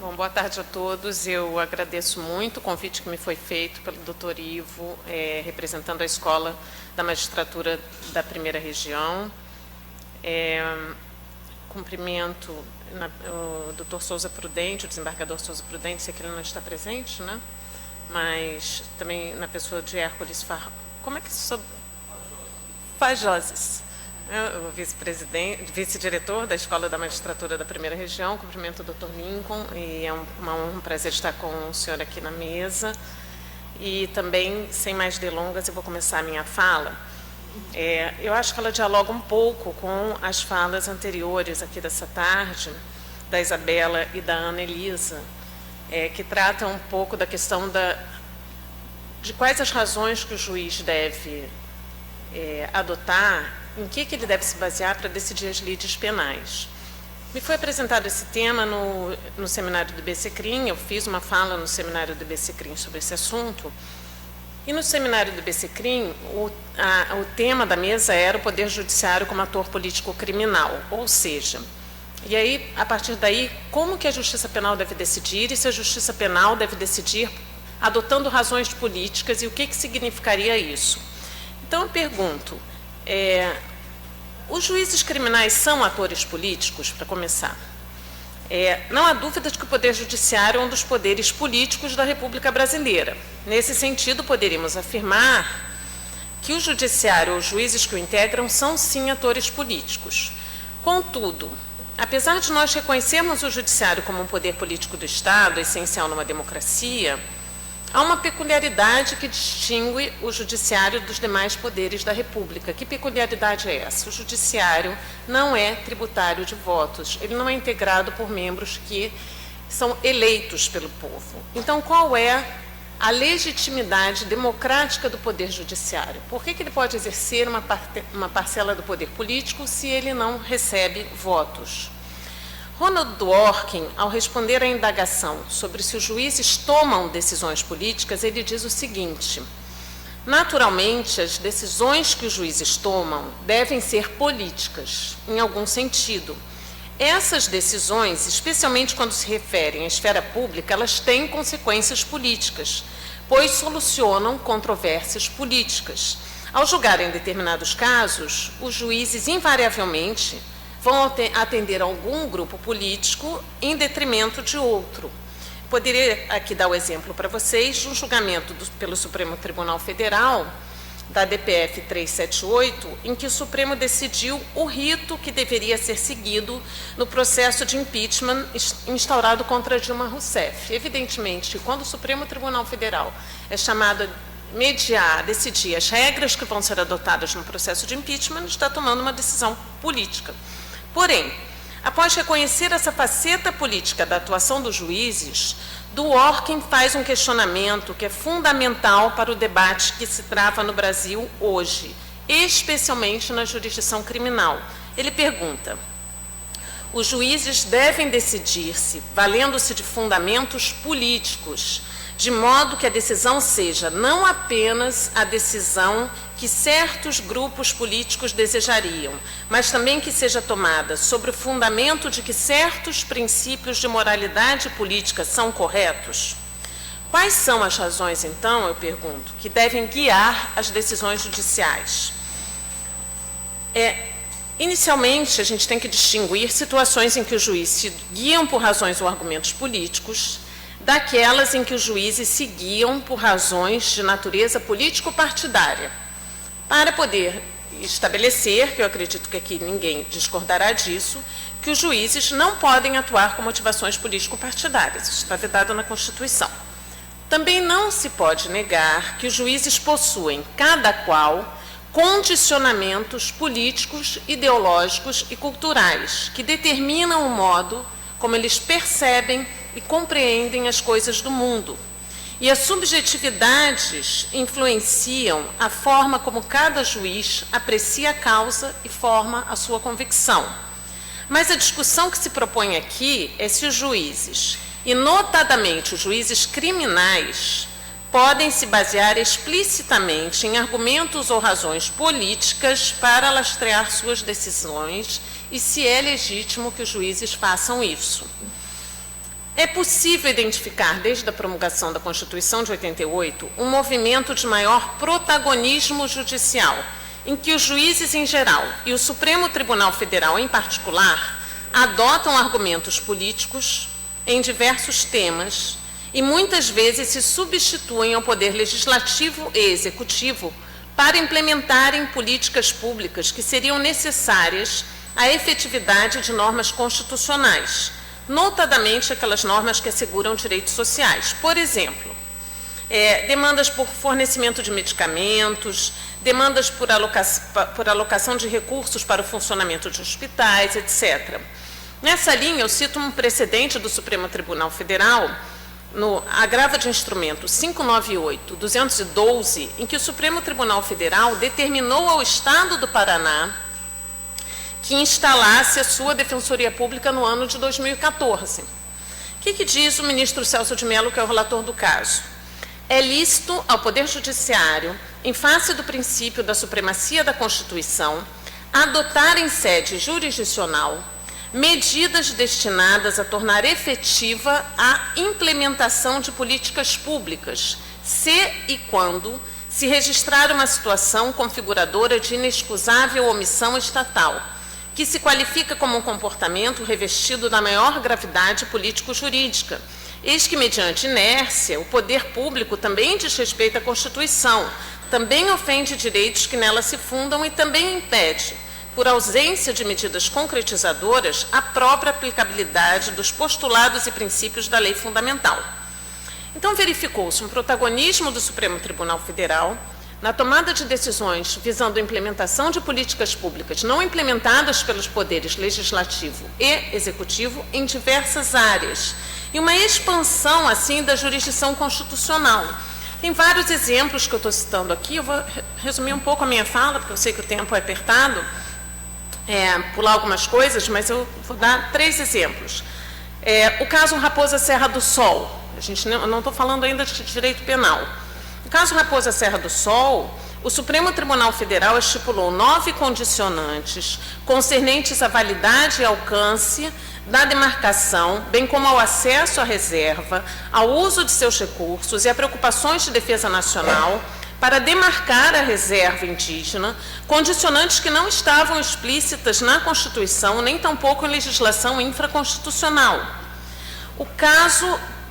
Bom, boa tarde a todos. Eu agradeço muito o convite que me foi feito pelo Dr. Ivo, representando a Escola da Magistratura da Primeira Região. Cumprimento o Dr. Souza Prudente, o desembargador Souza Prudente, sei que ele não está presente, né? Mas também na pessoa de Hércules Como é que Fajoses, o vice-diretor da Escola da Magistratura da Primeira Região. Cumprimento o Dr. Lincoln, e é uma honra, um prazer estar com o senhor aqui na mesa. E também, sem mais delongas, eu vou começar a minha fala. Eu acho que ela dialoga um pouco com as falas anteriores aqui dessa tarde, da Isabela e da Ana Elisa, que tratam um pouco da questão de quais as razões que o juiz deve adotar, em que ele deve se basear para decidir as lides penais. Me foi apresentado esse tema no seminário do BCCRIM, eu fiz uma fala no seminário do BCCRIM sobre esse assunto, e no seminário do BCCRIM, o tema da mesa era o Poder Judiciário como ator político-criminal, ou seja, e aí, a partir daí, como que a Justiça Penal deve decidir, e se a Justiça Penal deve decidir adotando razões políticas, e o que significaria isso? Então, eu pergunto, os juízes criminais são atores políticos, para começar? Não há dúvida de que o Poder Judiciário é um dos poderes políticos da República Brasileira. Nesse sentido, poderíamos afirmar que o Judiciário ou os juízes que o integram são, sim, atores políticos. Contudo, apesar de nós reconhecermos o Judiciário como um poder político do Estado, essencial numa democracia, há uma peculiaridade que distingue o Judiciário dos demais poderes da República. Que peculiaridade é essa? O Judiciário não é tributário de votos, ele não é integrado por membros que são eleitos pelo povo. Então, qual é a legitimidade democrática do Poder Judiciário? Por que ele pode exercer uma parcela do poder político se ele não recebe votos? Ronald Dworkin, ao responder à indagação sobre se os juízes tomam decisões políticas, ele diz o seguinte: naturalmente, as decisões que os juízes tomam devem ser políticas, em algum sentido. Essas decisões, especialmente quando se referem à esfera pública, elas têm consequências políticas, pois solucionam controvérsias políticas. Ao julgarem determinados casos, os juízes invariavelmente vão atender a algum grupo político em detrimento de outro. Poderia aqui dar o exemplo para vocês de um julgamento pelo Supremo Tribunal Federal, da DPF 378, em que o Supremo decidiu o rito que deveria ser seguido no processo de impeachment instaurado contra Dilma Rousseff. Evidentemente, quando o Supremo Tribunal Federal é chamado a mediar, a decidir as regras que vão ser adotadas no processo de impeachment, está tomando uma decisão política. Porém, após reconhecer essa faceta política da atuação dos juízes, Dworkin faz um questionamento que é fundamental para o debate que se trava no Brasil hoje, especialmente na jurisdição criminal. Ele pergunta: os juízes devem decidir-se valendo-se de fundamentos políticos, de modo que a decisão seja não apenas a decisão que certos grupos políticos desejariam, mas também que seja tomada sobre o fundamento de que certos princípios de moralidade política são corretos? Quais são as razões, então, eu pergunto, que devem guiar as decisões judiciais? Inicialmente, a gente tem que distinguir situações em que os juízes se guiam por razões ou argumentos políticos, daquelas em que os juízes se guiam por razões de natureza político-partidária. Para poder estabelecer, que eu acredito que aqui ninguém discordará disso, que os juízes não podem atuar com motivações político-partidárias. Isso está vedado na Constituição. Também não se pode negar que os juízes possuem, cada qual, condicionamentos políticos, ideológicos e culturais, que determinam o modo como eles percebem e compreendem as coisas do mundo. E as subjetividades influenciam a forma como cada juiz aprecia a causa e forma a sua convicção. Mas a discussão que se propõe aqui é se os juízes, e notadamente os juízes criminais, podem se basear explicitamente em argumentos ou razões políticas para lastrear suas decisões e se é legítimo que os juízes façam isso. É possível identificar, desde a promulgação da Constituição de 88, um movimento de maior protagonismo judicial, em que os juízes em geral e o Supremo Tribunal Federal em particular adotam argumentos políticos em diversos temas e muitas vezes se substituem ao poder legislativo e executivo para implementarem políticas públicas que seriam necessárias à efetividade de normas constitucionais, notadamente aquelas normas que asseguram direitos sociais. Por exemplo, demandas por fornecimento de medicamentos, demandas por alocação de recursos para o funcionamento de hospitais, etc. Nessa linha, eu cito um precedente do Supremo Tribunal Federal, no agravo de instrumento 598-212, em que o Supremo Tribunal Federal determinou ao Estado do Paraná que instalasse a sua Defensoria Pública no ano de 2014. O que diz o ministro Celso de Mello, que é o relator do caso? É lícito ao Poder Judiciário, em face do princípio da supremacia da Constituição, adotar em sede jurisdicional medidas destinadas a tornar efetiva a implementação de políticas públicas, se e quando se registrar uma situação configuradora de inexcusável omissão estatal, que se qualifica como um comportamento revestido da maior gravidade político-jurídica, eis que, mediante inércia, o poder público também desrespeita a Constituição, também ofende direitos que nela se fundam e também impede, por ausência de medidas concretizadoras, a própria aplicabilidade dos postulados e princípios da lei fundamental. Então, verificou-se um protagonismo do Supremo Tribunal Federal na tomada de decisões visando a implementação de políticas públicas não implementadas pelos poderes legislativo e executivo em diversas áreas, e uma expansão, assim, da jurisdição constitucional. Tem vários exemplos que eu estou citando aqui, eu vou resumir um pouco a minha fala, porque eu sei que o tempo é apertado, pular algumas coisas, mas eu vou dar 3 exemplos. O caso Raposa Serra do Sol, eu não estou falando ainda de direito penal. No caso Raposa Serra do Sol, o Supremo Tribunal Federal estipulou 9 condicionantes concernentes à validade e alcance da demarcação, bem como ao acesso à reserva, ao uso de seus recursos e a preocupações de defesa nacional para demarcar a reserva indígena, condicionantes que não estavam explícitas na Constituição, nem tampouco em legislação infraconstitucional. O caso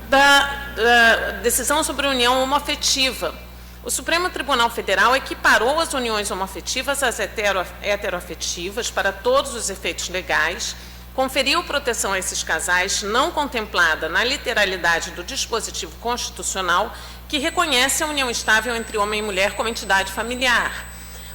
da decisão sobre a união homoafetiva. O Supremo Tribunal Federal equiparou as uniões homoafetivas às heteroafetivas para todos os efeitos legais, conferiu proteção a esses casais não contemplada na literalidade do dispositivo constitucional que reconhece a união estável entre homem e mulher como entidade familiar.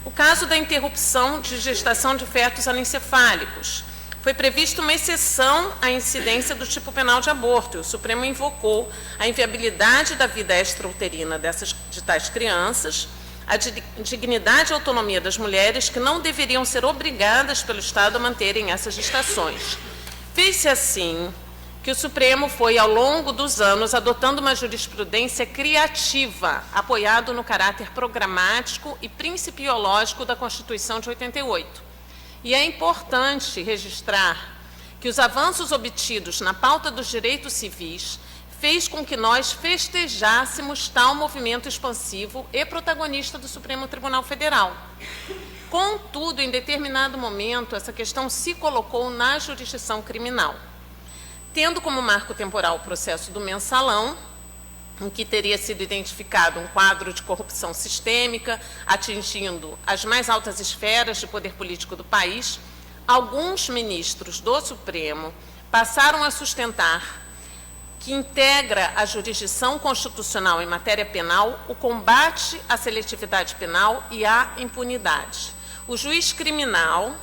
O caso da interrupção de gestação de fetos anencefálicos. Foi prevista uma exceção à incidência do tipo penal de aborto, e o Supremo invocou a inviabilidade da vida extrauterina de tais crianças, a dignidade e autonomia das mulheres que não deveriam ser obrigadas pelo Estado a manterem essas gestações. Fez-se assim que o Supremo foi, ao longo dos anos, adotando uma jurisprudência criativa, apoiado no caráter programático e principiológico da Constituição de 88. E é importante registrar que os avanços obtidos na pauta dos direitos civis fez com que nós festejássemos tal movimento expansivo e protagonista do Supremo Tribunal Federal. Contudo, em determinado momento, essa questão se colocou na jurisdição criminal, tendo como marco temporal o processo do Mensalão, em que teria sido identificado um quadro de corrupção sistêmica, atingindo as mais altas esferas de poder político do país. Alguns ministros do Supremo passaram a sustentar que integra a jurisdição constitucional em matéria penal o combate à seletividade penal e à impunidade. O juiz criminal,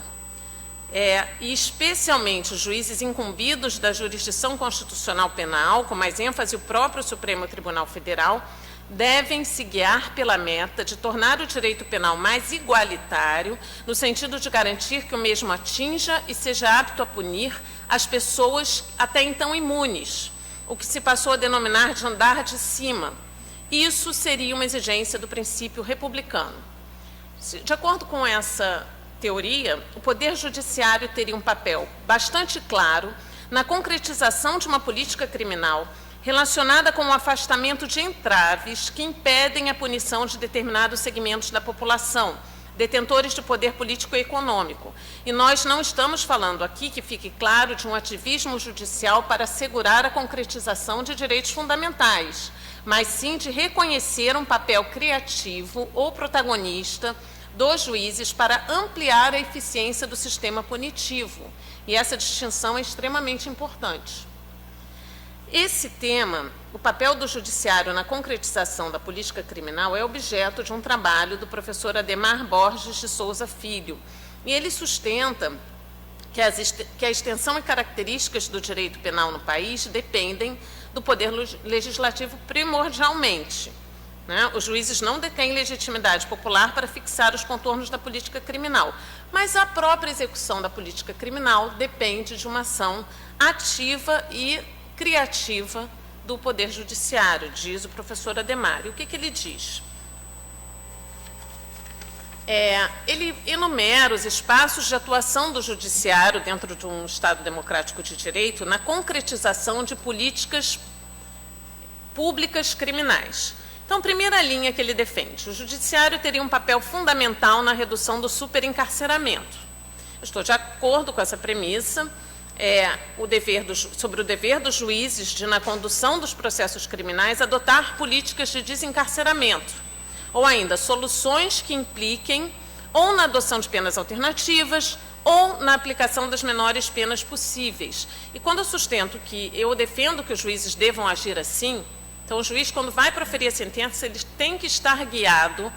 e especialmente os juízes incumbidos da jurisdição constitucional penal, com mais ênfase o próprio Supremo Tribunal Federal, devem se guiar pela meta de tornar o direito penal mais igualitário, no sentido de garantir que o mesmo atinja e seja apto a punir as pessoas até então imunes, o que se passou a denominar de andar de cima. Isso seria uma exigência do princípio republicano. De acordo com essa teoria, o Poder Judiciário teria um papel bastante claro na concretização de uma política criminal relacionada com o afastamento de entraves que impedem a punição de determinados segmentos da população, detentores de poder político e econômico. E nós não estamos falando aqui, que fique claro, de um ativismo judicial para assegurar a concretização de direitos fundamentais, mas sim de reconhecer um papel criativo ou protagonista dos juízes para ampliar a eficiência do sistema punitivo. E essa distinção é extremamente importante. Esse tema, o papel do judiciário na concretização da política criminal, é objeto de um trabalho do professor Ademar Borges de Souza Filho. E ele sustenta que a extensão e características do direito penal no país dependem do poder legislativo primordialmente. Os juízes não detêm legitimidade popular para fixar os contornos da política criminal, mas a própria execução da política criminal depende de uma ação ativa e criativa do Poder Judiciário, diz o professor Ademar. E o que ele diz? Ele enumera os espaços de atuação do Judiciário dentro de um Estado democrático de direito na concretização de políticas públicas criminais. Então, primeira linha que ele defende: o Judiciário teria um papel fundamental na redução do superencarceramento. Eu estou de acordo com essa premissa. Sobre o dever dos juízes de, na condução dos processos criminais, adotar políticas de desencarceramento, ou ainda soluções que impliquem ou na adoção de penas alternativas ou na aplicação das menores penas possíveis. E quando eu defendo que os juízes devam agir assim, então o juiz, quando vai proferir a sentença, ele tem que estar guiado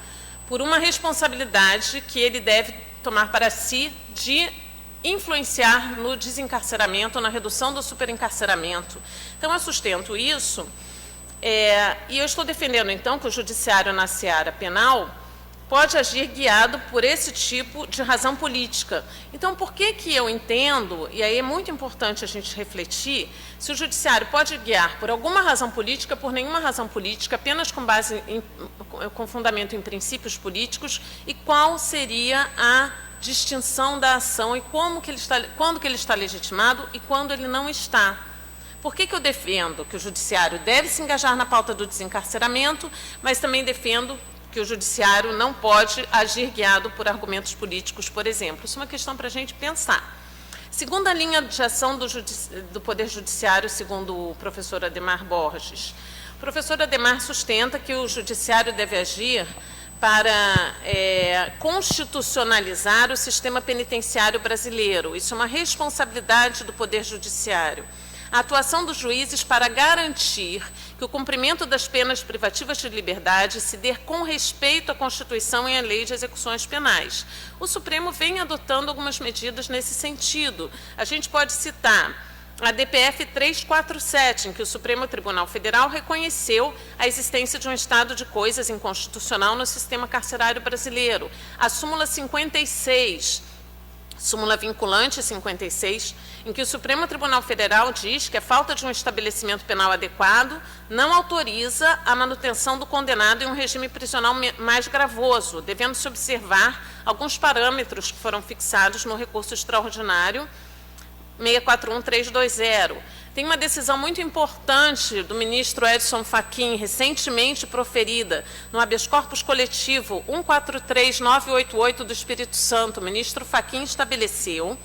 por uma responsabilidade que ele deve tomar para si de influenciar no desencarceramento, na redução do superencarceramento. Então, eu sustento isso, e eu estou defendendo, então, que o judiciário na seara penal pode agir guiado por esse tipo de razão política. Então, por que eu entendo, e aí é muito importante a gente refletir, se o judiciário pode guiar por alguma razão política, por nenhuma razão política, apenas com com fundamento em princípios políticos, e qual seria a distinção da ação e quando que ele está legitimado e quando ele não está. Por que eu defendo que o judiciário deve se engajar na pauta do desencarceramento, mas também defendo que o judiciário não pode agir guiado por argumentos políticos, por exemplo? Isso é uma questão para a gente pensar. Segunda linha de ação do Poder Judiciário, segundo o professor Ademar Borges. O professor Ademar sustenta que o judiciário deve agir para constitucionalizar o sistema penitenciário brasileiro. Isso é uma responsabilidade do Poder Judiciário. A atuação dos juízes para garantir que o cumprimento das penas privativas de liberdade se dê com respeito à Constituição e à Lei de Execuções Penais. O Supremo vem adotando algumas medidas nesse sentido. A gente pode citar a DPF 347, em que o Supremo Tribunal Federal reconheceu a existência de um estado de coisas inconstitucional no sistema carcerário brasileiro. A súmula 56, súmula vinculante 56, em que o Supremo Tribunal Federal diz que a falta de um estabelecimento penal adequado não autoriza a manutenção do condenado em um regime prisional mais gravoso, devendo-se observar alguns parâmetros que foram fixados no recurso extraordinário 641320. Tem uma decisão muito importante do ministro Edson Fachin, recentemente proferida, no habeas corpus coletivo 143988 do Espírito Santo. O ministro Fachin estabeleceu,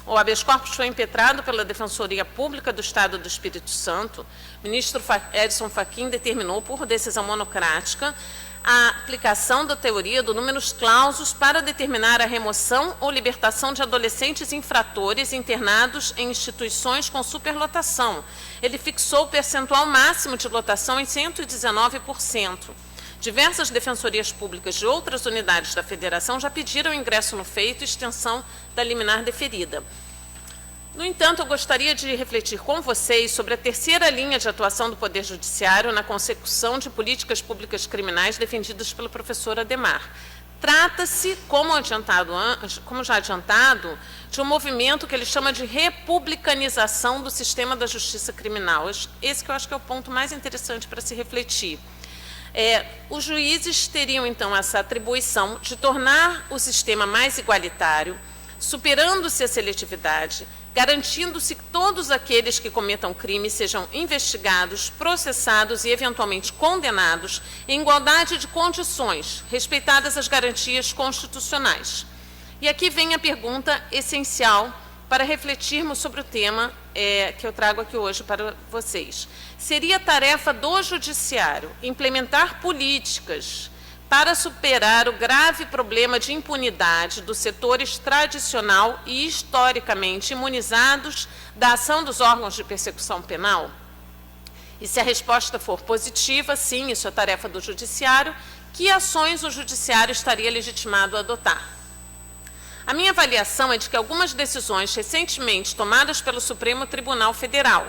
o habeas corpus foi impetrado pela Defensoria Pública do Estado do Espírito Santo. O ministro Edson Fachin determinou, por decisão monocrática, a aplicação da teoria do números clausus para determinar a remoção ou libertação de adolescentes infratores internados em instituições com superlotação. Ele fixou o percentual máximo de lotação em 119%. Diversas defensorias públicas de outras unidades da Federação já pediram ingresso no feito e extensão da liminar deferida. No entanto, eu gostaria de refletir com vocês sobre a terceira linha de atuação do Poder Judiciário na consecução de políticas públicas criminais defendidas pelo professor Ademar. Trata-se, como já adiantado, de um movimento que ele chama de republicanização do sistema da justiça criminal. Esse que eu acho que é o ponto mais interessante para se refletir. Os juízes teriam, então, essa atribuição de tornar o sistema mais igualitário, superando-se a seletividade, garantindo-se que todos aqueles que cometam crime sejam investigados, processados e eventualmente condenados em igualdade de condições, respeitadas as garantias constitucionais. E aqui vem a pergunta essencial para refletirmos sobre o tema que eu trago aqui hoje para vocês. Seria tarefa do Judiciário implementar políticas para superar o grave problema de impunidade dos setores tradicional e historicamente imunizados da ação dos órgãos de persecução penal? E se a resposta for positiva, sim, isso é tarefa do Judiciário, que ações o Judiciário estaria legitimado a adotar? A minha avaliação é de que algumas decisões recentemente tomadas pelo Supremo Tribunal Federal,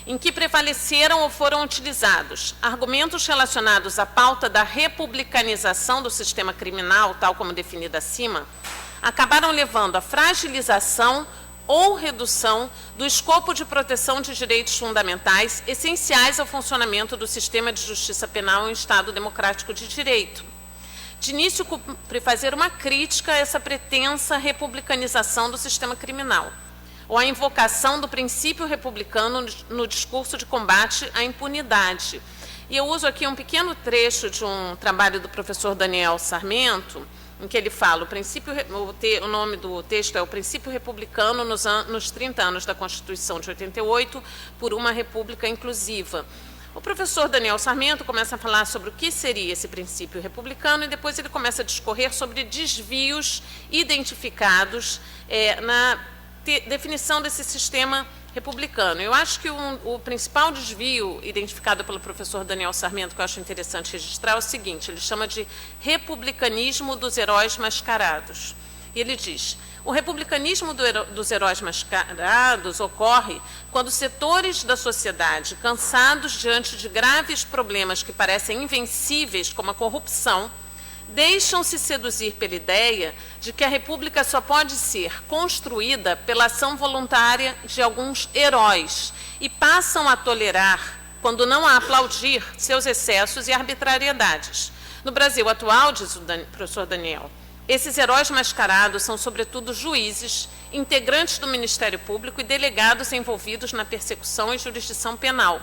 em que prevaleceram ou foram utilizados argumentos relacionados à pauta da republicanização do sistema criminal, tal como definida acima, acabaram levando à fragilização ou redução do escopo de proteção de direitos fundamentais essenciais ao funcionamento do sistema de justiça penal em um Estado democrático de direito. De início, cumpre fazer uma crítica a essa pretensa republicanização do sistema criminal, ou a invocação do princípio republicano no discurso de combate à impunidade. E eu uso aqui um pequeno trecho de um trabalho do professor Daniel Sarmento, em que ele fala, o nome do texto é O Princípio Republicano nos 30 anos da Constituição de 88, por uma República Inclusiva. O professor Daniel Sarmento começa a falar sobre o que seria esse princípio republicano e depois ele começa a discorrer sobre desvios identificados na definição desse sistema republicano. Eu acho que o principal desvio identificado pelo professor Daniel Sarmento, que eu acho interessante registrar, é o seguinte: ele chama de republicanismo dos heróis mascarados. E ele diz: o republicanismo dos heróis mascarados ocorre quando setores da sociedade, cansados diante de graves problemas que parecem invencíveis, como a corrupção, deixam-se seduzir pela ideia de que a república só pode ser construída pela ação voluntária de alguns heróis e passam a tolerar, quando não a aplaudir, seus excessos e arbitrariedades. No Brasil atual, diz o professor Daniel, esses heróis mascarados são, sobretudo, juízes, integrantes do Ministério Público e delegados envolvidos na persecução e jurisdição penal.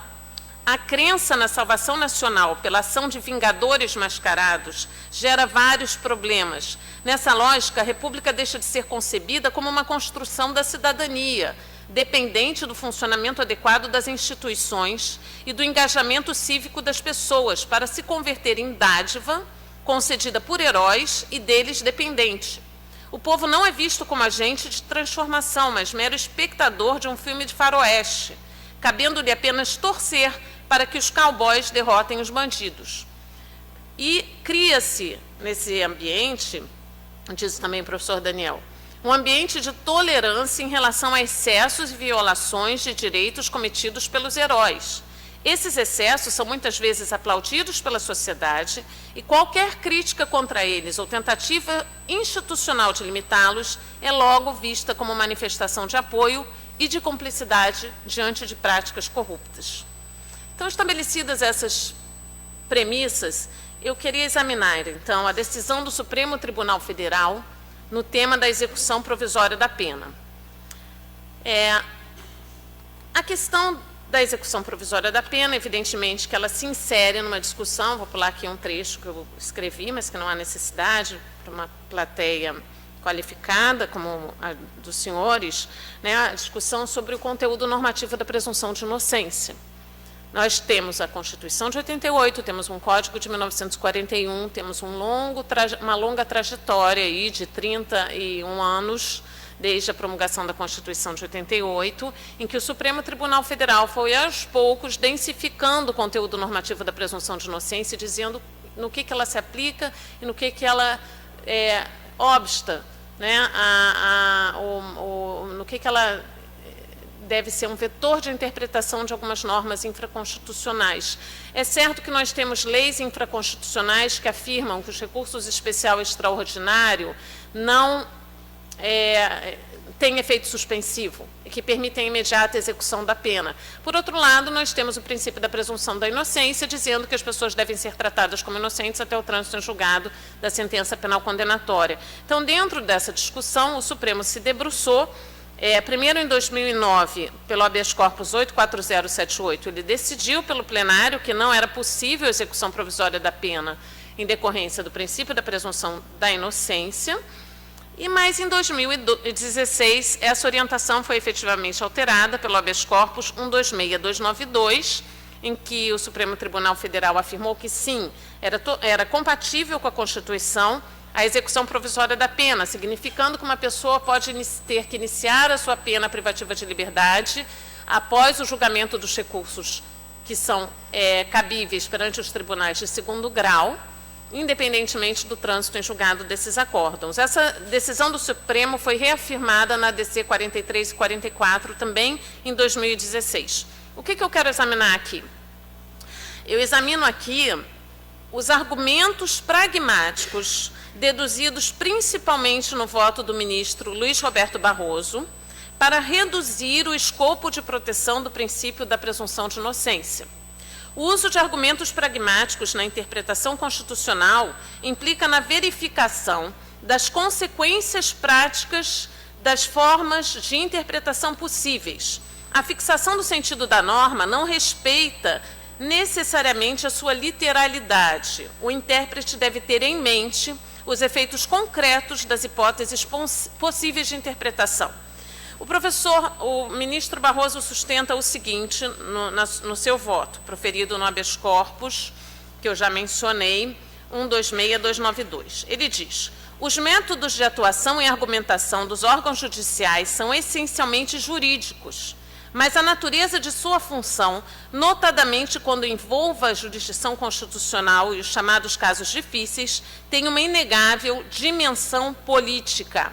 A crença na salvação nacional pela ação de vingadores mascarados gera vários problemas. Nessa lógica, a República deixa de ser concebida como uma construção da cidadania, dependente do funcionamento adequado das instituições e do engajamento cívico das pessoas para se converter em dádiva concedida por heróis e deles dependente. O povo não é visto como agente de transformação, mas mero espectador de um filme de faroeste, cabendo-lhe apenas torcer para que os cowboys derrotem os bandidos. E cria-se nesse ambiente, diz também o professor Daniel, um ambiente de tolerância em relação a excessos e violações de direitos cometidos pelos heróis. Esses excessos são muitas vezes aplaudidos pela sociedade e qualquer crítica contra eles ou tentativa institucional de limitá-los é logo vista como manifestação de apoio e de cumplicidade diante de práticas corruptas. Então, estabelecidas essas premissas, eu queria examinar, então, a decisão do Supremo Tribunal Federal no tema da execução provisória da pena. A questão da execução provisória da pena, evidentemente que ela se insere numa discussão, vou pular aqui um trecho que eu escrevi, mas que não há necessidade para uma plateia qualificada, como a dos senhores, né, a discussão sobre o conteúdo normativo da presunção de inocência. Nós temos a Constituição de 88, temos um Código de 1941, temos uma longa trajetória aí de 31 anos, desde a promulgação da Constituição de 88, em que o Supremo Tribunal Federal foi, aos poucos, densificando o conteúdo normativo da presunção de inocência, dizendo no que ela se aplica e no que ela obsta, né, no que ela deve ser um vetor de interpretação de algumas normas infraconstitucionais. É certo que nós temos leis infraconstitucionais que afirmam que os recursos especial e extraordinário não têm efeito suspensivo e que permitem a imediata execução da pena. Por outro lado, nós temos o princípio da presunção da inocência, dizendo que as pessoas devem ser tratadas como inocentes até o trânsito em julgado da sentença penal condenatória. Então, dentro dessa discussão, o Supremo se debruçou Primeiro, em 2009, pelo habeas corpus 84078, ele decidiu pelo plenário que não era possível a execução provisória da pena em decorrência do princípio da presunção da inocência. E mais em 2016, essa orientação foi efetivamente alterada pelo habeas corpus 126292, em que o Supremo Tribunal Federal afirmou que sim, era compatível com a Constituição a execução provisória da pena, significando que uma pessoa pode ter que iniciar a sua pena privativa de liberdade após o julgamento dos recursos que são cabíveis perante os tribunais de segundo grau, independentemente do trânsito em julgado desses acórdãos. Essa decisão do Supremo foi reafirmada na DC 43 e 44, também em 2016. O que eu quero examinar aqui? Eu examino aqui os argumentos pragmáticos deduzidos principalmente no voto do ministro Luiz Roberto Barroso para reduzir o escopo de proteção do princípio da presunção de inocência. O uso de argumentos pragmáticos na interpretação constitucional implica na verificação das consequências práticas das formas de interpretação possíveis. A fixação do sentido da norma não respeita necessariamente a sua literalidade. O intérprete deve ter em mente os efeitos concretos das hipóteses possíveis de interpretação. O ministro Barroso sustenta o seguinte no seu voto, proferido no habeas corpus, que eu já mencionei, 126292. Ele diz: os métodos de atuação e argumentação dos órgãos judiciais são essencialmente jurídicos, mas a natureza de sua função, notadamente quando envolva a jurisdição constitucional e os chamados casos difíceis, tem uma inegável dimensão política.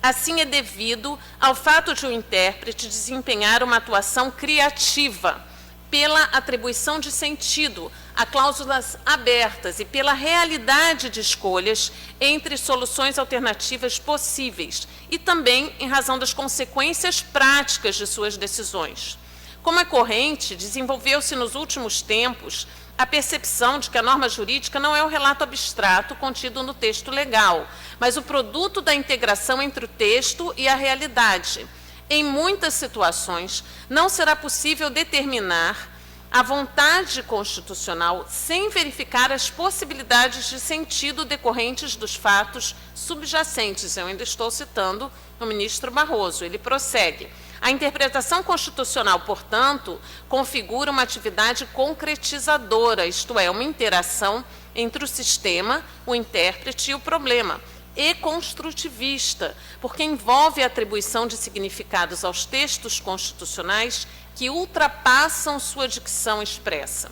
Assim, é devido ao fato de o intérprete desempenhar uma atuação criativa, pela atribuição de sentido a cláusulas abertas e pela realidade de escolhas entre soluções alternativas possíveis e também em razão das consequências práticas de suas decisões. Como é corrente, desenvolveu-se nos últimos tempos a percepção de que a norma jurídica não é o relato abstrato contido no texto legal, mas o produto da integração entre o texto e a realidade. Em muitas situações, não será possível determinar a vontade constitucional sem verificar as possibilidades de sentido decorrentes dos fatos subjacentes. Eu ainda estou citando o ministro Barroso. Ele prossegue: a interpretação constitucional, portanto, configura uma atividade concretizadora, isto é, uma interação entre o sistema, o intérprete e o problema, e construtivista, porque envolve a atribuição de significados aos textos constitucionais que ultrapassam sua dicção expressa.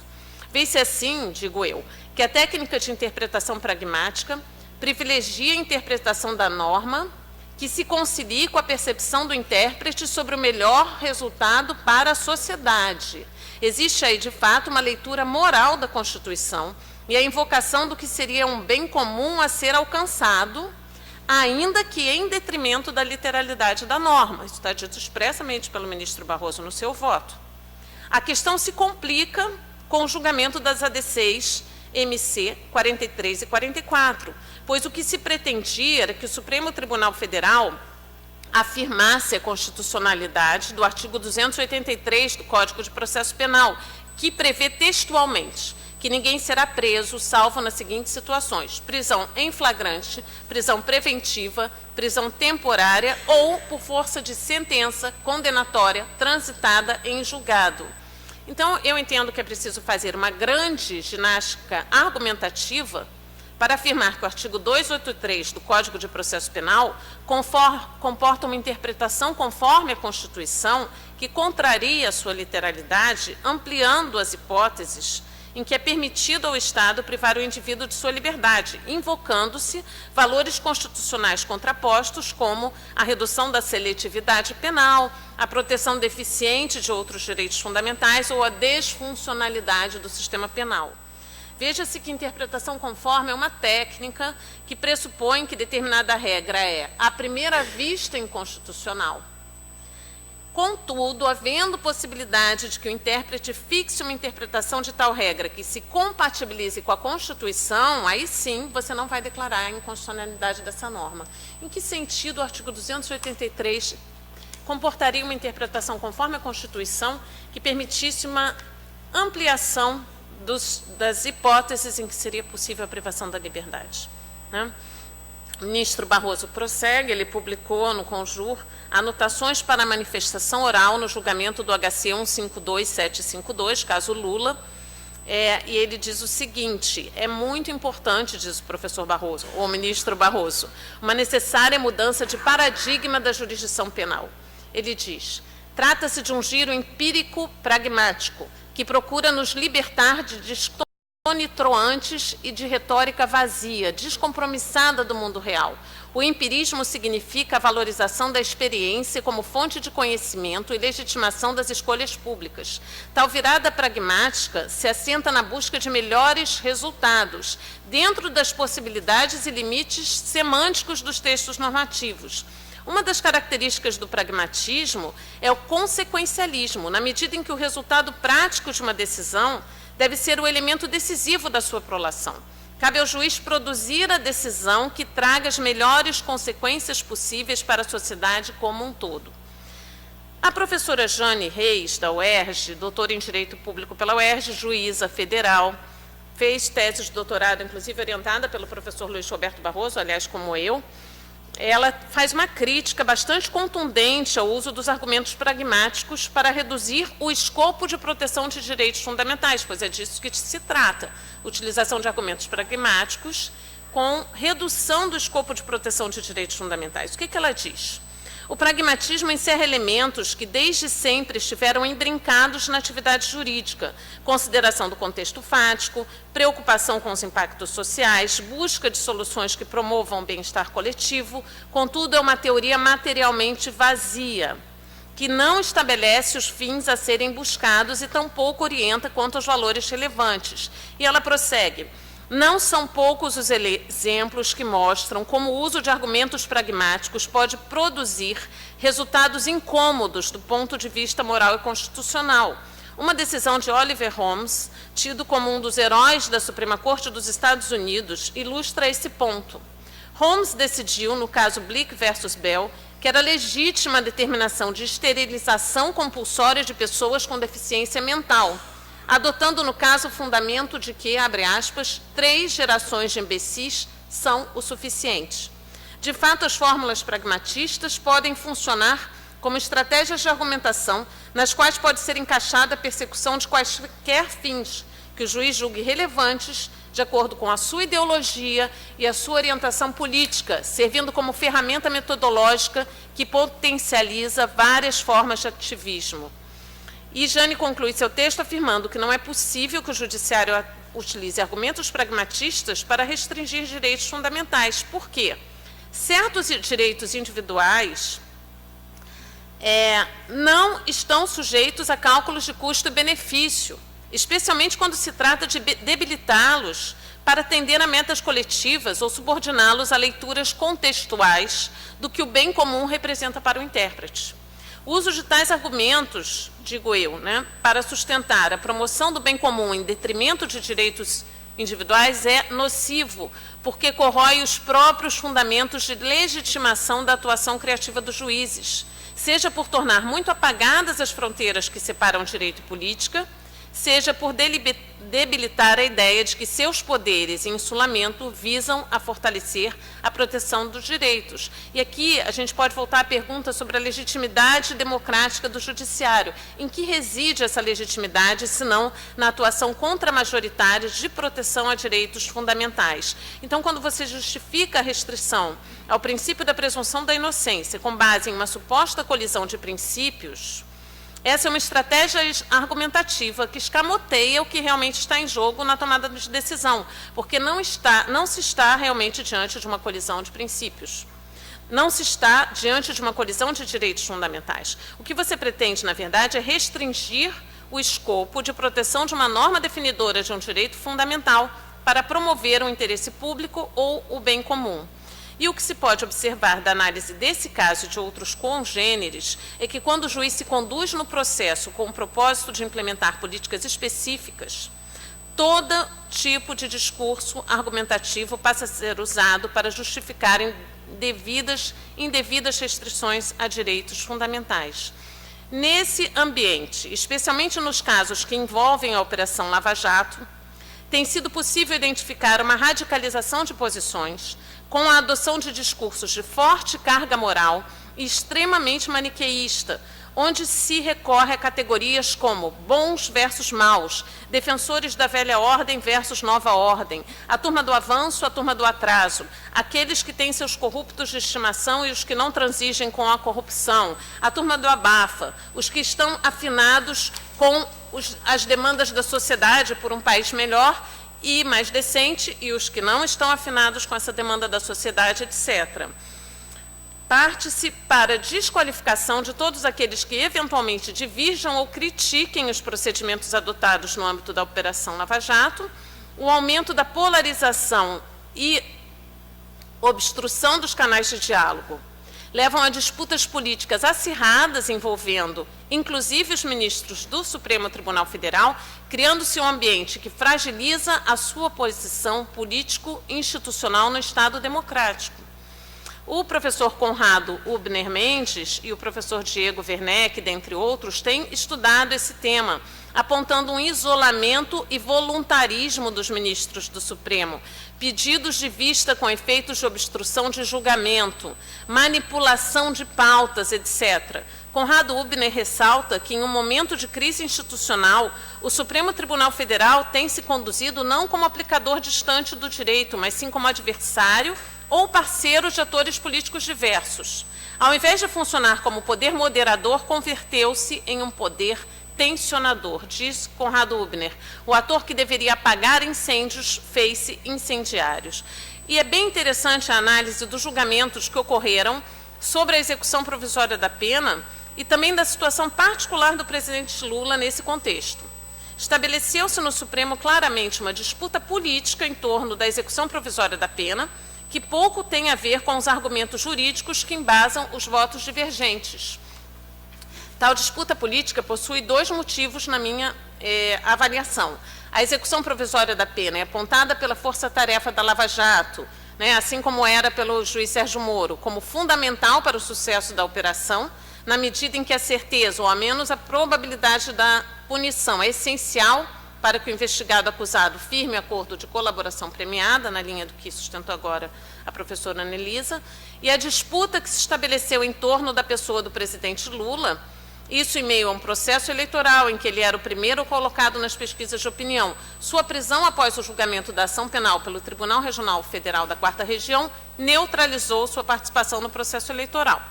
Vê-se assim, digo eu, que a técnica de interpretação pragmática privilegia a interpretação da norma que se concilie com a percepção do intérprete sobre o melhor resultado para a sociedade. Existe aí, de fato, uma leitura moral da Constituição e a invocação do que seria um bem comum a ser alcançado, ainda que em detrimento da literalidade da norma. Isso está dito expressamente pelo ministro Barroso no seu voto. A questão se complica com o julgamento das ADCs MC 43 e 44, pois o que se pretendia era que o Supremo Tribunal Federal afirmasse a constitucionalidade do artigo 283 do Código de Processo Penal, que prevê textualmente que ninguém será preso, salvo nas seguintes situações: prisão em flagrante, prisão preventiva, prisão temporária ou por força de sentença condenatória transitada em julgado. Então, eu entendo que é preciso fazer uma grande ginástica argumentativa para afirmar que o artigo 283 do Código de Processo Penal comporta uma interpretação conforme a Constituição que contraria a sua literalidade, ampliando as hipóteses em que é permitido ao Estado privar o indivíduo de sua liberdade, invocando-se valores constitucionais contrapostos, como a redução da seletividade penal, a proteção deficiente de outros direitos fundamentais ou a desfuncionalidade do sistema penal. Veja-se que interpretação conforme é uma técnica que pressupõe que determinada regra é, à primeira vista, inconstitucional. Contudo, havendo possibilidade de que o intérprete fixe uma interpretação de tal regra que se compatibilize com a Constituição, aí sim você não vai declarar a inconstitucionalidade dessa norma. Em que sentido o artigo 283 comportaria uma interpretação conforme a Constituição que permitisse uma ampliação das hipóteses em que seria possível a privação da liberdade, né? O ministro Barroso prossegue, ele publicou no Conjur anotações para a manifestação oral no julgamento do HC 152752, caso Lula, e ele diz o seguinte: é muito importante, diz o professor Barroso, ou o ministro Barroso, uma necessária mudança de paradigma da jurisdição penal. Ele diz: trata-se de um giro empírico pragmático, que procura nos libertar de tonitruantes e de retórica vazia, descompromissada do mundo real. O empirismo significa a valorização da experiência como fonte de conhecimento e legitimação das escolhas públicas. Tal virada pragmática se assenta na busca de melhores resultados, dentro das possibilidades e limites semânticos dos textos normativos. Uma das características do pragmatismo é o consequencialismo, na medida em que o resultado prático de uma decisão deve ser o elemento decisivo da sua prolação. Cabe ao juiz produzir a decisão que traga as melhores consequências possíveis para a sociedade como um todo. A professora Jane Reis, da UERJ, doutora em Direito Público pela UERJ, juíza federal, fez tese de doutorado, inclusive orientada pelo professor Luiz Roberto Barroso, aliás, como eu. Ela faz uma crítica bastante contundente ao uso dos argumentos pragmáticos para reduzir o escopo de proteção de direitos fundamentais, pois é disso que se trata, utilização de argumentos pragmáticos com redução do escopo de proteção de direitos fundamentais. O que ela diz? O pragmatismo encerra elementos que desde sempre estiveram intrincados na atividade jurídica: consideração do contexto fático, preocupação com os impactos sociais, busca de soluções que promovam o bem-estar coletivo. Contudo, é uma teoria materialmente vazia, que não estabelece os fins a serem buscados e tampouco orienta quanto aos valores relevantes. E ela prossegue: não são poucos os exemplos que mostram como o uso de argumentos pragmáticos pode produzir resultados incômodos do ponto de vista moral e constitucional. Uma decisão de Oliver Holmes, tido como um dos heróis da Suprema Corte dos Estados Unidos, ilustra esse ponto. Holmes decidiu, no caso Blick versus Bell, que era legítima a determinação de esterilização compulsória de pessoas com deficiência mental, adotando, no caso, o fundamento de que, abre aspas, 3 gerações de imbecis são o suficiente. De fato, as fórmulas pragmatistas podem funcionar como estratégias de argumentação nas quais pode ser encaixada a persecução de quaisquer fins que o juiz julgue relevantes de acordo com a sua ideologia e a sua orientação política, servindo como ferramenta metodológica que potencializa várias formas de ativismo. E Jane conclui seu texto afirmando que não é possível que o judiciário utilize argumentos pragmatistas para restringir direitos fundamentais. Por quê? Certos direitos individuais não estão sujeitos a cálculos de custo e benefício, especialmente quando se trata de debilitá-los para atender a metas coletivas ou subordiná-los a leituras contextuais do que o bem comum representa para o intérprete. O uso de tais argumentos, digo eu, para sustentar a promoção do bem comum em detrimento de direitos individuais é nocivo, porque corrói os próprios fundamentos de legitimação da atuação criativa dos juízes, seja por tornar muito apagadas as fronteiras que separam direito e política, seja por debilitar a ideia de que seus poderes em insulamento visam a fortalecer a proteção dos direitos. E aqui a gente pode voltar à pergunta sobre a legitimidade democrática do judiciário. Em que reside essa legitimidade, se não na atuação contramajoritária de proteção a direitos fundamentais? Então, quando você justifica a restrição ao princípio da presunção da inocência com base em uma suposta colisão de princípios, essa é uma estratégia argumentativa que escamoteia o que realmente está em jogo na tomada de decisão, porque não se está realmente diante de uma colisão de princípios. Não se está diante de uma colisão de direitos fundamentais. O que você pretende, na verdade, é restringir o escopo de proteção de uma norma definidora de um direito fundamental para promover o interesse público ou o bem comum. E o que se pode observar da análise desse caso e de outros congêneres é que quando o juiz se conduz no processo com o propósito de implementar políticas específicas, todo tipo de discurso argumentativo passa a ser usado para justificar indevidas restrições a direitos fundamentais. Nesse ambiente, especialmente nos casos que envolvem a Operação Lava Jato, tem sido possível identificar uma radicalização de posições com a adoção de discursos de forte carga moral e extremamente maniqueísta, onde se recorre a categorias como bons versus maus, defensores da velha ordem versus nova ordem, a turma do avanço, a turma do atraso, aqueles que têm seus corruptos de estimação e os que não transigem com a corrupção, a turma do abafa, os que estão afinados com as demandas da sociedade por um país melhor e mais decente e os que não estão afinados com essa demanda da sociedade, etc. Parte-se para a desqualificação de todos aqueles que eventualmente divirjam ou critiquem os procedimentos adotados no âmbito da Operação Lava Jato, o aumento da polarização e obstrução dos canais de diálogo levam a disputas políticas acirradas envolvendo, inclusive, os ministros do Supremo Tribunal Federal, criando-se um ambiente que fragiliza a sua posição político-institucional no Estado democrático. O professor Conrado Hübner Mendes e o professor Diego Werneck, dentre outros, têm estudado esse tema, apontando um isolamento e voluntarismo dos ministros do Supremo, pedidos de vista com efeitos de obstrução de julgamento, manipulação de pautas, etc. Conrado Hübner ressalta que, em um momento de crise institucional, o Supremo Tribunal Federal tem se conduzido não como aplicador distante do direito, mas sim como adversário ou parceiro de atores políticos diversos. Ao invés de funcionar como poder moderador, converteu-se em um poder tensionador, diz Conrado Hübner. O ator que deveria apagar incêndios fez-se incendiários. E é bem interessante a análise dos julgamentos que ocorreram sobre a execução provisória da pena e também da situação particular do presidente Lula nesse contexto. Estabeleceu-se no Supremo claramente uma disputa política em torno da execução provisória da pena, que pouco tem a ver com os argumentos jurídicos que embasam os votos divergentes. Tal disputa política possui dois motivos na minha avaliação. A execução provisória da pena é apontada pela força-tarefa da Lava Jato, assim como era pelo juiz Sérgio Moro, como fundamental para o sucesso da operação, na medida em que a certeza, ou ao menos a probabilidade da punição, é essencial para que o investigado acusado firme acordo de colaboração premiada, na linha do que sustentou agora a professora Anelisa, e a disputa que se estabeleceu em torno da pessoa do presidente Lula, isso em meio a um processo eleitoral em que ele era o primeiro colocado nas pesquisas de opinião. Sua prisão após o julgamento da ação penal pelo Tribunal Regional Federal da 4ª Região neutralizou sua participação no processo eleitoral.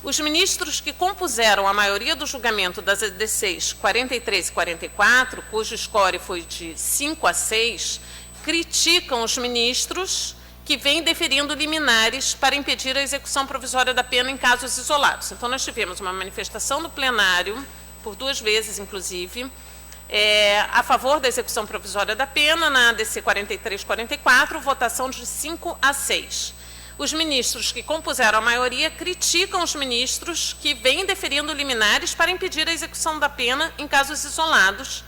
Os ministros que compuseram a maioria do julgamento das ADCs 43 e 44, cujo score foi de 5 a 6, criticam os ministros que vêm deferindo liminares para impedir a execução provisória da pena em casos isolados. Então, nós tivemos uma manifestação no plenário, por 2 vezes, inclusive, a favor da execução provisória da pena, na ADC 43 e 44, votação de 5 a 6. Os ministros que compuseram a maioria criticam os ministros que vêm deferindo liminares para impedir a execução da pena em casos isolados,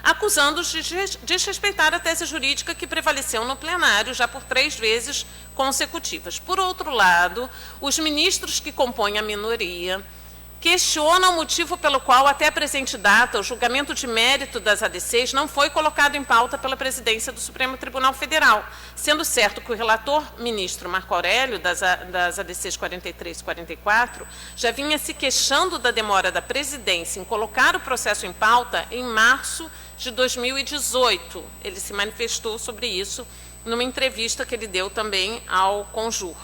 acusando-os de desrespeitar a tese jurídica que prevaleceu no plenário já por 3 vezes consecutivas. Por outro lado, os ministros que compõem a minoria questionam o motivo pelo qual, até a presente data, o julgamento de mérito das ADCs não foi colocado em pauta pela presidência do Supremo Tribunal Federal, sendo certo que o relator ministro Marco Aurélio, das ADCs 43 e 44, já vinha se queixando da demora da presidência em colocar o processo em pauta em março de 2018. Ele se manifestou sobre isso numa entrevista que ele deu também ao Conjur.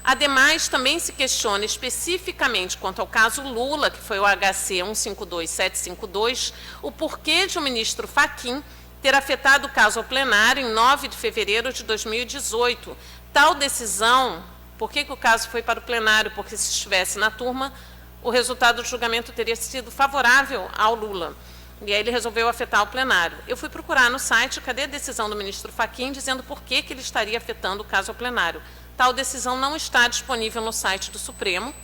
Ademais, também se questiona especificamente quanto ao caso Lula, que foi o HC 152752, o porquê de o ministro Fachin ter afetado o caso ao plenário em 9 de fevereiro de 2018. Tal decisão, por que o caso foi para o plenário? Porque se estivesse na turma, o resultado do julgamento teria sido favorável ao Lula. E aí ele resolveu afetar o plenário. Eu fui procurar no site, cadê a decisão do ministro Fachin, dizendo por que ele estaria afetando o caso ao plenário. Tal decisão não está disponível no site do Supremo.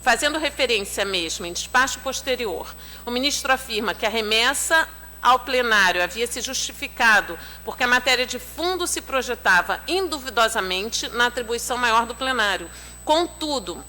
Fazendo referência mesmo em despacho posterior, o ministro afirma que a remessa ao plenário havia se justificado porque a matéria de fundo se projetava induvidosamente na atribuição maior do plenário. Contudo,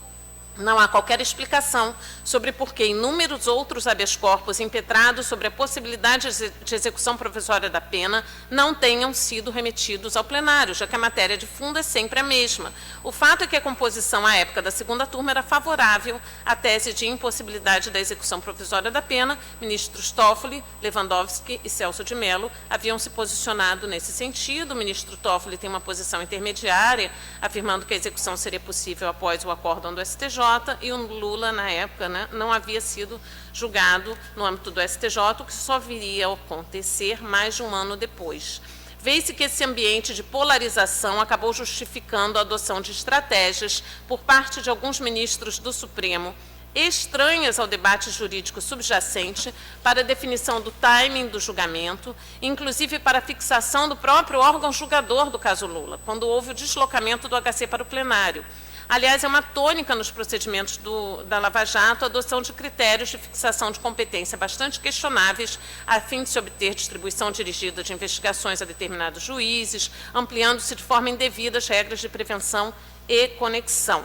não há qualquer explicação sobre por que inúmeros outros habeas corpus impetrados sobre a possibilidade de execução provisória da pena não tenham sido remetidos ao plenário, já que a matéria de fundo é sempre a mesma. O fato é que a composição à época da segunda turma era favorável à tese de impossibilidade da execução provisória da pena. Ministros Toffoli, Lewandowski e Celso de Mello haviam se posicionado nesse sentido. O ministro Toffoli tem uma posição intermediária, afirmando que a execução seria possível após o acórdão do STJ, e o Lula, na época, não havia sido julgado no âmbito do STJ, o que só viria a acontecer mais de um ano depois. Vê-se que esse ambiente de polarização acabou justificando a adoção de estratégias por parte de alguns ministros do Supremo, estranhas ao debate jurídico subjacente, para a definição do timing do julgamento, inclusive para a fixação do próprio órgão julgador do caso Lula, quando houve o deslocamento do HC para o plenário. Aliás, é uma tônica nos procedimentos da Lava Jato a adoção de critérios de fixação de competência bastante questionáveis, a fim de se obter distribuição dirigida de investigações a determinados juízes, ampliando-se de forma indevida as regras de prevenção e conexão.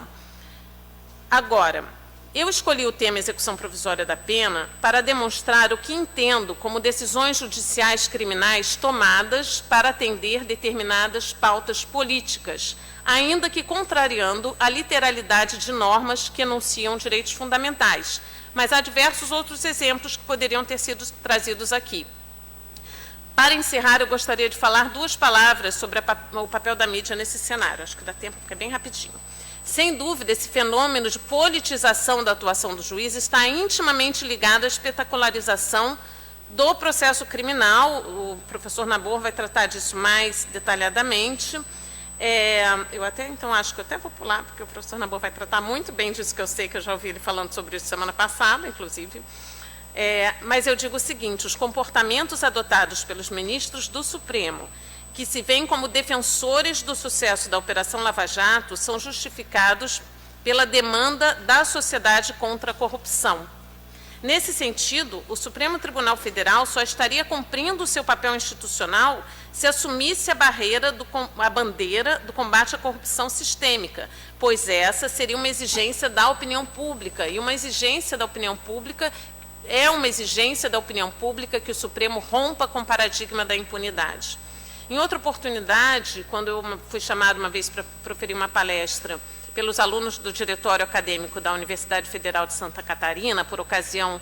Agora, eu escolhi o tema execução provisória da pena para demonstrar o que entendo como decisões judiciais criminais tomadas para atender determinadas pautas políticas, ainda que contrariando a literalidade de normas que enunciam direitos fundamentais. Mas há diversos outros exemplos que poderiam ter sido trazidos aqui. Para encerrar, eu gostaria de falar duas palavras sobre o papel da mídia nesse cenário. Acho que dá tempo, porque é bem rapidinho. Sem dúvida, esse fenômeno de politização da atuação do juiz está intimamente ligado à espetacularização do processo criminal. O professor Nabor vai tratar disso mais detalhadamente. Eu até, então, acho que eu até vou pular, porque o professor Nabor vai tratar muito bem disso, que eu sei, que eu já ouvi ele falando sobre isso semana passada, inclusive. Mas eu digo o seguinte: os comportamentos adotados pelos ministros do Supremo, que se veem como defensores do sucesso da Operação Lava Jato, são justificados pela demanda da sociedade contra a corrupção. Nesse sentido, o Supremo Tribunal Federal só estaria cumprindo o seu papel institucional se assumisse a bandeira do combate à corrupção sistêmica, pois essa seria uma exigência da opinião pública, e uma exigência da opinião pública que o Supremo rompa com o paradigma da impunidade. Em outra oportunidade, quando eu fui chamado uma vez para proferir uma palestra pelos alunos do Diretório Acadêmico da Universidade Federal de Santa Catarina, por ocasião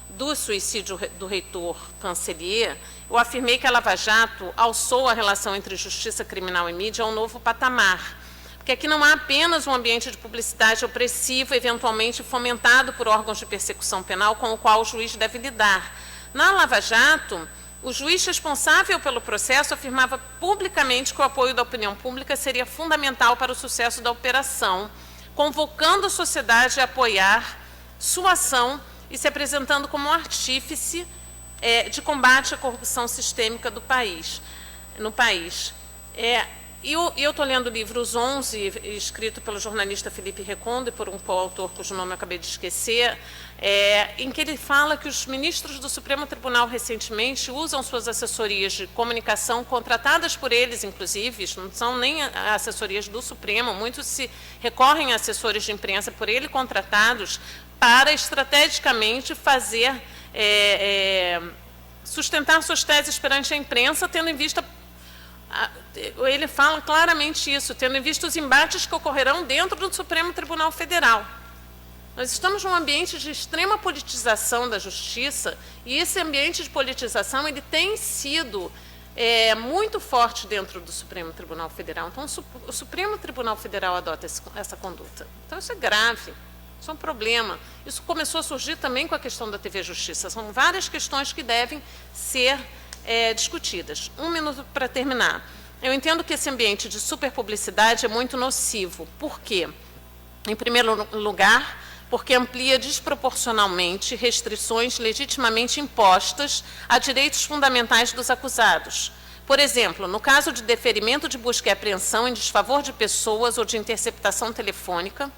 do suicídio do reitor Cancelier, eu afirmei que a Lava Jato alçou a relação entre justiça criminal e mídia a um novo patamar, porque aqui não há apenas um ambiente de publicidade opressivo, eventualmente fomentado por órgãos de persecução penal, com o qual o juiz deve lidar. Na Lava Jato, o juiz responsável pelo processo afirmava publicamente que o apoio da opinião pública seria fundamental para o sucesso da operação, convocando a sociedade a apoiar sua ação e se apresentando como um artífice de combate à corrupção sistêmica no país. E eu estou lendo o livro Os 11, escrito pelo jornalista Felipe Recondo e por um coautor cujo nome eu acabei de esquecer, em que ele fala que os ministros do Supremo Tribunal recentemente usam suas assessorias de comunicação, contratadas por eles, inclusive, não são nem assessorias do Supremo, muitos se recorrem a assessores de imprensa por ele contratados para estrategicamente fazer, sustentar suas teses perante a imprensa, tendo em vista. Ele fala claramente isso, tendo em vista os embates que ocorrerão dentro do Supremo Tribunal Federal. Nós estamos num ambiente de extrema politização da justiça, e esse ambiente de politização ele tem sido muito forte dentro do Supremo Tribunal Federal. Então, o Supremo Tribunal Federal adota essa conduta. Então, isso é grave, isso é um problema. Isso começou a surgir também com a questão da TV Justiça. São várias questões que devem ser discutidas. Um minuto para terminar. Eu entendo que esse ambiente de superpublicidade é muito nocivo. Por quê? Em primeiro lugar, porque amplia desproporcionalmente restrições legitimamente impostas a direitos fundamentais dos acusados. Por exemplo, no caso de deferimento de busca e apreensão em desfavor de pessoas ou de interceptação telefônica,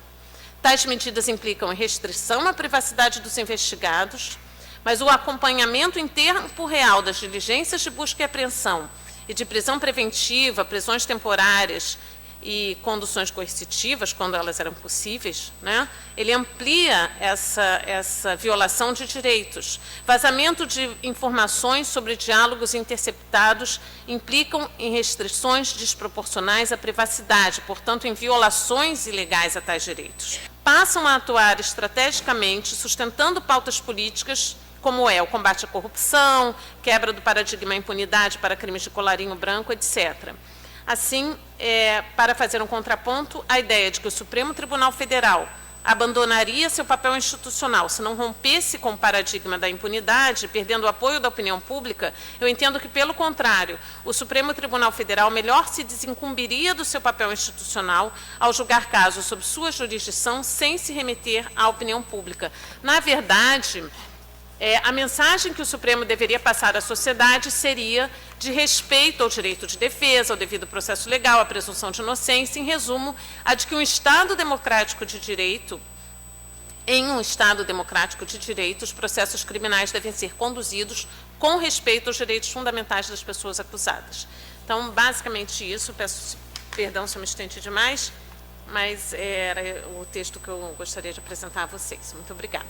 tais medidas implicam restrição à privacidade dos investigados, mas o acompanhamento em tempo real das diligências de busca e apreensão e de prisão preventiva, prisões temporárias e conduções coercitivas, quando elas eram possíveis, né? Ele amplia essa violação de direitos. Vazamento de informações sobre diálogos interceptados implicam em restrições desproporcionais à privacidade, portanto, em violações ilegais a tais direitos. Passam a atuar estrategicamente, sustentando pautas políticas, como é o combate à corrupção, quebra do paradigma impunidade para crimes de colarinho branco, etc. Assim, para fazer um contraponto, a ideia de que o Supremo Tribunal Federal abandonaria seu papel institucional se não rompesse com o paradigma da impunidade, perdendo o apoio da opinião pública, eu entendo que, pelo contrário, o Supremo Tribunal Federal melhor se desincumbiria do seu papel institucional ao julgar casos sob sua jurisdição sem se remeter à opinião pública. Na verdade, a mensagem que o Supremo deveria passar à sociedade seria de respeito ao direito de defesa, ao devido processo legal, à presunção de inocência, em resumo, a de que um Estado democrático de direito, em um Estado democrático de direito, os processos criminais devem ser conduzidos com respeito aos direitos fundamentais das pessoas acusadas. Então, basicamente isso, peço perdão se eu me estendi demais, mas era o texto que eu gostaria de apresentar a vocês. Muito obrigada.